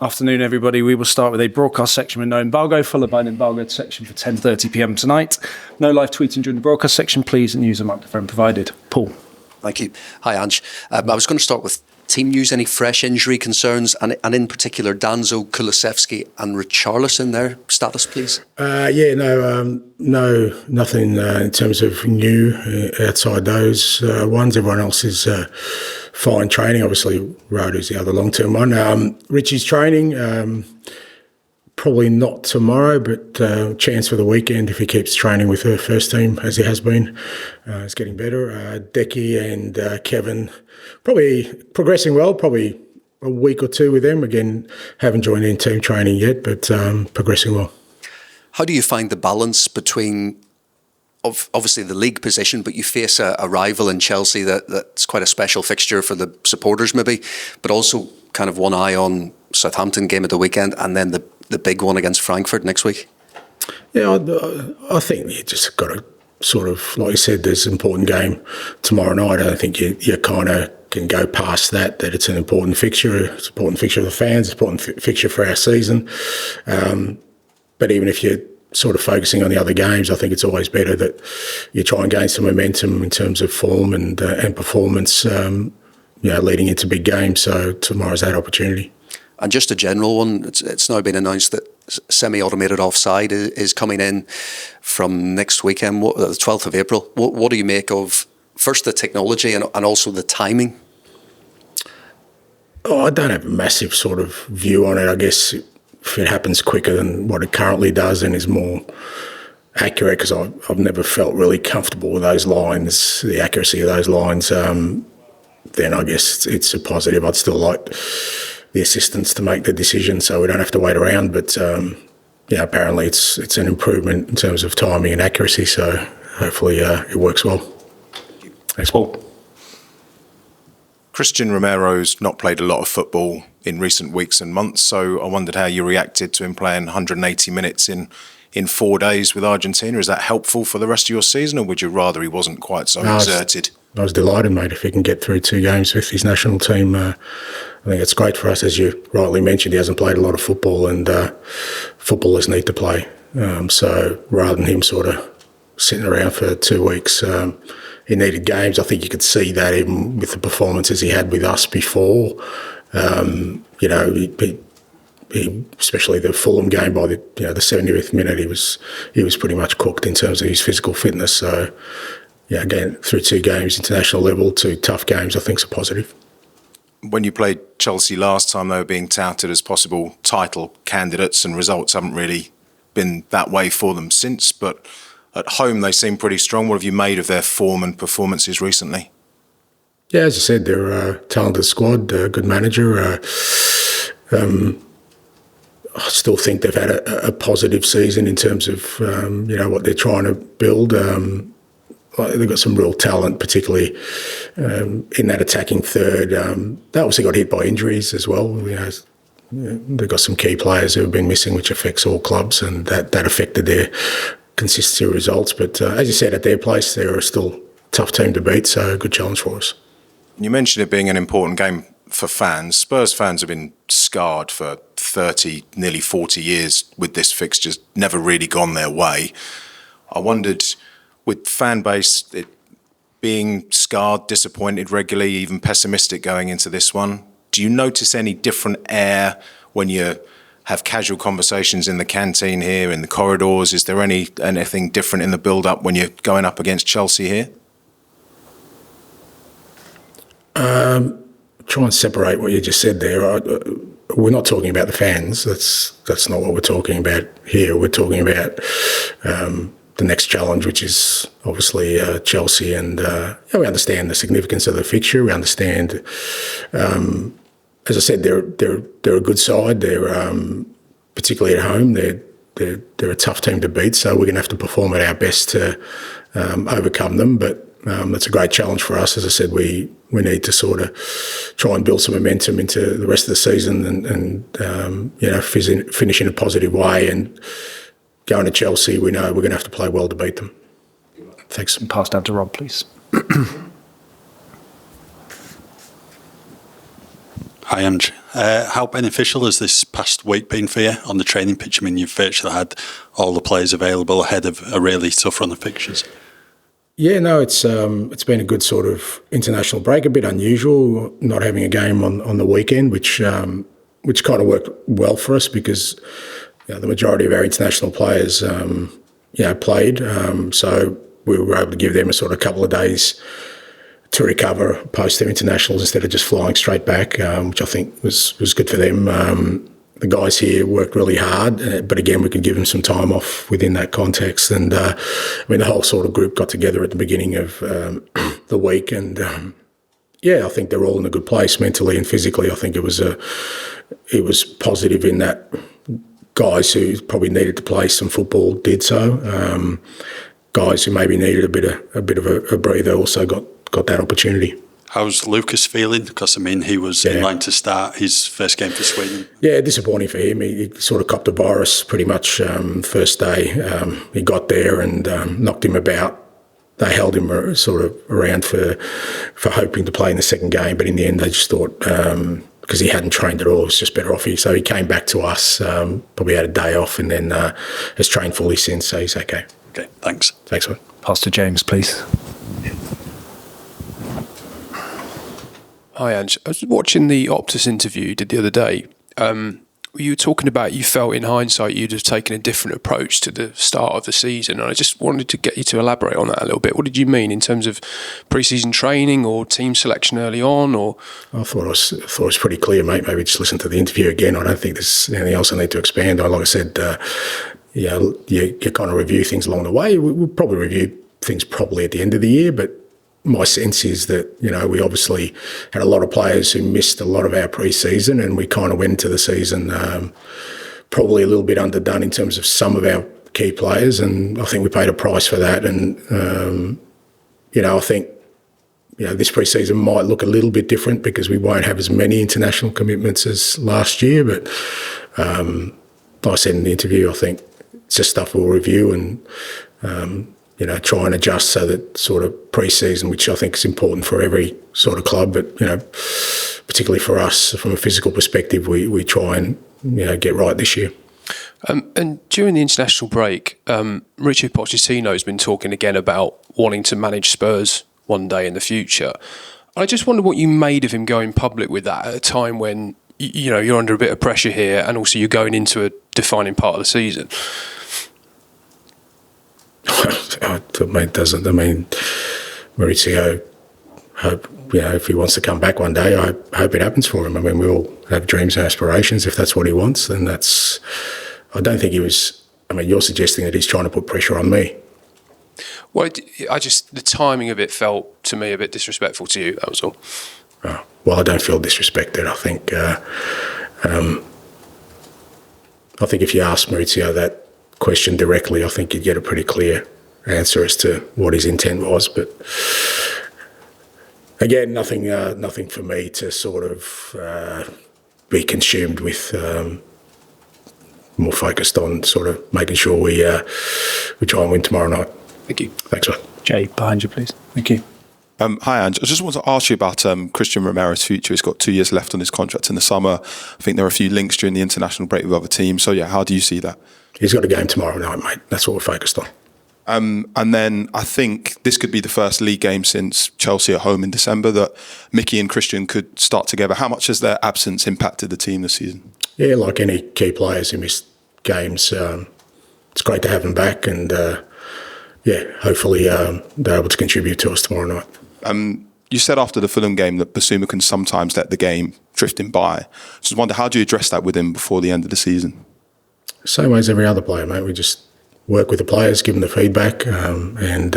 Afternoon, everybody. We will start with a broadcast section with no embargo, followed by an embargoed section for 10:30 p.m. tonight. No live tweeting during the broadcast section, please, and use a microphone provided. Paul. Thank you. Hi, Ange. I was going to start with team news, any fresh injury concerns, and in particular Danso, Kulusevski and Richarlison, their status, please? No, nothing in terms of new outside those ones. Everyone else is fine training. Obviously, Roder's the other long-term one. Richie's training, probably not tomorrow, but chance for the weekend if he keeps training with the first team as he has been. He's getting better. Decky and Kevin probably progressing well, probably a week or two with them. Again, haven't joined in team training yet, but progressing well. How do you find the balance between obviously the league position, but you face a rival in Chelsea that's quite a special fixture for the supporters maybe, but also kind of one eye on Southampton game at the weekend and then the big one against Frankfurt next week? Yeah, I think you just got to sort of, like you said, there's an important game tomorrow night. I don't think you kind of can go past that it's an important fixture. It's an important fixture for the fans, it's an important fixture for our season. But even if you're sort of focusing on the other games, I think it's always better that you try and gain some momentum in terms of form and performance, leading into big games. So tomorrow's that opportunity. And just a general one, it's now been announced that semi-automated offside is coming in from next weekend, the 12th of April. What do you make of, first, the technology and also the timing? I don't have a massive sort of view on it. I guess if it happens quicker than what it currently does and is more accurate, because I've never felt really comfortable with those lines, the accuracy of those lines, then I guess it's a positive. I'd still like the assistants to make the decision so we don't have to wait around. But apparently it's an improvement in terms of timing and accuracy. So hopefully it works well. Thanks, Paul. Cristian Romero's not played a lot of football in recent weeks and months, so I wondered how you reacted to him playing 180 minutes in 4 days with Argentina. Is that helpful for the rest of your season, or would you rather he wasn't quite so exerted? I was delighted, mate, if he can get through 2 games with his national team. I think it's great for us. As you rightly mentioned, he hasn't played a lot of football, and footballers need to play. So rather than him sort of sitting around for 2 weeks, he needed games. I think you could see that even with the performances he had with us before. He, especially the Fulham game, by the 70th minute, he was pretty much cooked in terms of his physical fitness. So, again, through 2 games, international level, 2 tough games, I think is a positive. When you played Chelsea last time, they were being touted as possible title candidates, and results haven't really been that way for them since. But at home, they seem pretty strong. What have you made of their form and performances recently? Yeah, as you said, they're a talented squad, a good manager. I still think they've had a positive season in terms of what they're trying to build. They've got some real talent, particularly in that attacking third. They obviously got hit by injuries as well. They've got some key players who have been missing, which affects all clubs, and that affected their consistency of results. But as you said, at their place, they're still a tough team to beat, so a good challenge for us. You mentioned it being an important game for fans. Spurs fans have been scarred for 30, nearly 40 years with this fixture, never really gone their way. I wondered, with fan base it being scarred, disappointed regularly, even pessimistic going into this one, do you notice any different air when you have casual conversations in the canteen here, in the corridors? Is there anything different in the build-up when you're going up against Chelsea here? Try and separate what you just said there. We're not talking about the fans. That's not what we're talking about here. We're talking about the next challenge, which is obviously Chelsea, and we understand the significance of the fixture. We understand, as I said, they're a good side. They're particularly at home. They're a tough team to beat. So we're going to have to perform at our best to overcome them. But that's a great challenge for us. As I said, we need to sort of try and build some momentum into the rest of the season and finish in a positive way. And going to Chelsea, we know we're going to have to play well to beat them. Thanks. And pass down to Rob, please. Hi, Ange. How beneficial has this past week been for you on the training pitch? I mean, you've virtually had all the players available ahead of a really tough run of fixtures. Yeah, no, it's been a good sort of international break. A bit unusual not having a game on the weekend, which kind of worked well for us because the majority of our international players played. So we were able to give them a sort of couple of days to recover post their internationals instead of just flying straight back, which I think was good for them. The guys here worked really hard, but again, we could give them some time off within that context. And the whole sort of group got together at the beginning of the week, and I think they're all in a good place mentally and physically. I think it was positive in that guys who probably needed to play some football did so. Guys who maybe needed a bit of a breather also got that opportunity. How's Lucas feeling? Because, I mean, he was in line to start his first game for Sweden. Yeah, disappointing for him. He sort of copped a virus pretty much first day. He got there and knocked him about. They held him sort of around for hoping to play in the second game, but in the end they just thought, because he hadn't trained at all, it was just better off here. So he came back to us, probably had a day off, and then has trained fully since, so he's okay. Okay, thanks. Thanks, man. Pastor James, please. Hi, Ange. I was watching the Optus interview you did the other day. You were talking about you felt in hindsight you'd have taken a different approach to the start of the season. And I just wanted to get you to elaborate on that a little bit. What did you mean in terms of pre-season training or team selection early on? Or I thought it was pretty clear, mate. Maybe just listen to the interview again. I don't think there's anything else I need to expand on. Like I said, you kind of review things along the way. We'll probably review things probably at the end of the year, but my sense is that, we obviously had a lot of players who missed a lot of our pre-season, and we kind of went into the season probably a little bit underdone in terms of some of our key players, and I think we paid a price for that. And, I think, this pre-season might look a little bit different because we won't have as many international commitments as last year, but like I said in the interview, I think it's just stuff we'll review and try and adjust so that sort of pre-season, which I think is important for every sort of club, but, particularly for us from a physical perspective, we try and, get right this year. And during the international break, Richard Pochettino has been talking again about wanting to manage Spurs one day in the future. I just wonder what you made of him going public with that at a time when, you're under a bit of pressure here and also you're going into a defining part of the season. It doesn't. I mean, Maurizio, hope, if he wants to come back one day, I hope it happens for him. I mean, we all have dreams and aspirations. If that's what he wants, then that's... I don't think he was... I mean, you're suggesting that he's trying to put pressure on me. Well, the timing of it felt to me a bit disrespectful to you, that was all. Oh, well, I don't feel disrespected. I think if you ask Maurizio that question directly, I think you'd get a pretty clear answer as to what his intent was. But again, nothing for me to sort of be consumed with. More focused on sort of making sure we try and win tomorrow night. Thank you. Thanks, mate. Jay, behind you, please. Thank you. Hi, Ange. I just want to ask you about Cristian Romero's future. He's got 2 years left on his contract in the summer. I think there are a few links during the international break with other teams. So, how do you see that? He's got a game tomorrow night, mate. That's what we're focused on. And then I think this could be the first league game since Chelsea at home in December that Mickey and Cristian could start together. How much has their absence impacted the team this season? Yeah, like any key players who missed games, it's great to have them back, and hopefully they're able to contribute to us tomorrow night. You said after the Fulham game that Bissouma can sometimes let the game drift him by. Just wonder, how do you address that with him before the end of the season? Same way as every other player, mate. We just work with the players, give them the feedback, and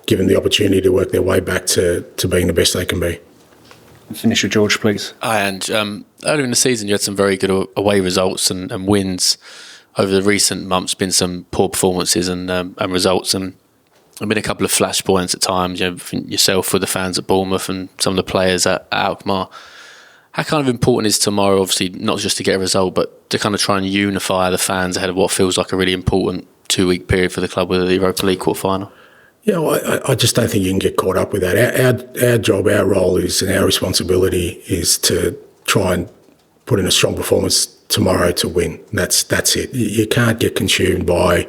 give them the opportunity to work their way back to being the best they can be. Finish with George, please. Hi, Ange. Earlier in the season, you had some very good away results and wins. Over the recent months, been some poor performances and results, and there have been a couple of flashpoints at times. Yourself with the fans at Bournemouth and some of the players at Alkmaar. How kind of important is tomorrow, obviously, not just to get a result, but to kind of try and unify the fans ahead of what feels like a really important 2-week period for the club with the Europa League quarter-final? I just don't think you can get caught up with that. Our job, our role is, and our responsibility is to try and put in a strong performance tomorrow to win. That's it. You can't get consumed by,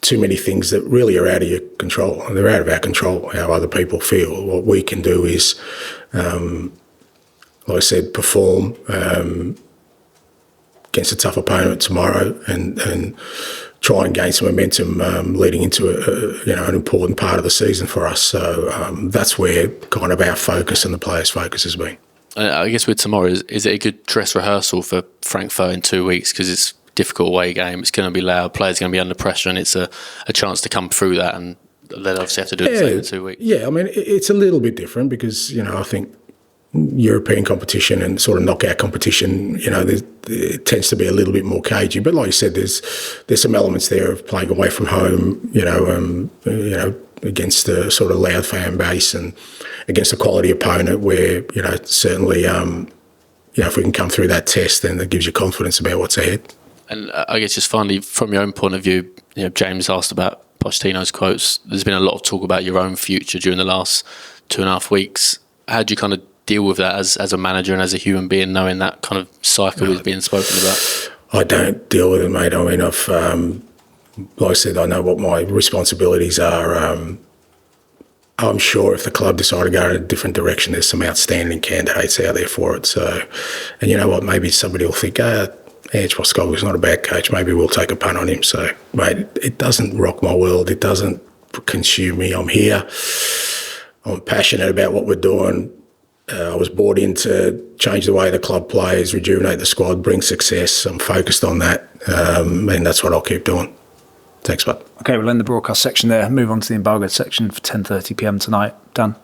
too many things that really are out of your control. And they're out of our control, how other people feel. What we can do is, like I said, perform against a tough opponent tomorrow and try and gain some momentum leading into an important part of the season for us. So that's where kind of our focus and the players' focus has been. I guess with tomorrow, is it a good dress rehearsal for Frankfurt in 2 weeks? Because it's a difficult away game. It's going to be loud. Players are going to be under pressure, and it's a chance to come through that. And they'll obviously have to do the same in 2 weeks. Yeah, I mean, it's a little bit different because, I think European competition and sort of knockout competition, it tends to be a little bit more cagey. But like you said, there's some elements there of playing away from home, against a sort of loud fan base and against a quality opponent where, certainly, if we can come through that test, then that gives you confidence about what's ahead. And I guess just finally, from your own point of view, James asked about Pochettino's quotes. There's been a lot of talk about your own future during the last 2.5 weeks. How do you kind of deal with that as a manager and as a human being, knowing that kind of cycle is being spoken about? I don't deal with it, mate. I mean, like I said, I know what my responsibilities are. I'm sure if the club decide to go in a different direction, there's some outstanding candidates out there for it. So, and you know what? Maybe somebody will think, Ange Postecoglou's not a bad coach. Maybe we'll take a punt on him. So, mate, it doesn't rock my world. It doesn't consume me. I'm here. I'm passionate about what we're doing. I was brought in to change the way the club plays, rejuvenate the squad, bring success. I'm focused on that, and that's what I'll keep doing. Thanks, bud. Okay, we'll end the broadcast section there. Move on to the embargoed section for 10:30 p.m. tonight. Done.